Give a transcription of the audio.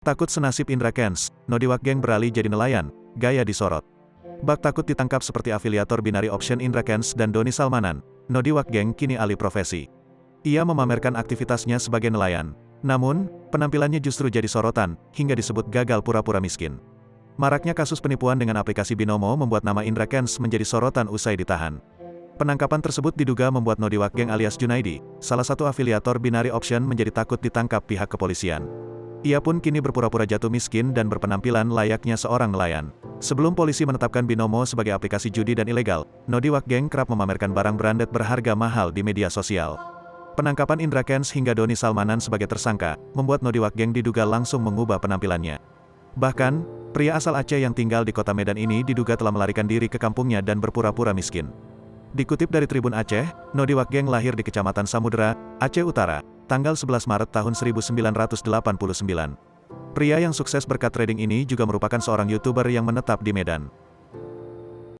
Takut senasib Indra Kents, Nodiwak Geng beralih jadi nelayan, gaya disorot. Bak takut ditangkap seperti afiliator binary option Indra Kents dan Doni Salmanan, Nodiwak Geng kini alih profesi. Ia memamerkan aktivitasnya sebagai nelayan. Namun, penampilannya justru jadi sorotan, hingga disebut gagal pura-pura miskin. Maraknya kasus penipuan dengan aplikasi Binomo membuat nama Indra Kents menjadi sorotan usai ditahan. Penangkapan tersebut diduga membuat Nodiwak Geng alias Junaidi, salah satu afiliator binary option menjadi takut ditangkap pihak kepolisian. Ia pun kini berpura-pura jatuh miskin dan berpenampilan layaknya seorang nelayan. Sebelum polisi menetapkan Binomo sebagai aplikasi judi dan ilegal, Nodiwak Geng kerap memamerkan barang branded berharga mahal di media sosial. Penangkapan Indra Kents hingga Doni Salmanan sebagai tersangka, membuat Nodiwak Geng diduga langsung mengubah penampilannya. Bahkan, pria asal Aceh yang tinggal di kota Medan ini diduga telah melarikan diri ke kampungnya dan berpura-pura miskin. Dikutip dari Tribun Aceh, Nodiwak Geng lahir di Kecamatan Samudera, Aceh Utara, tanggal 11 Maret tahun 1989. Pria yang sukses berkat trading ini juga merupakan seorang YouTuber yang menetap di Medan.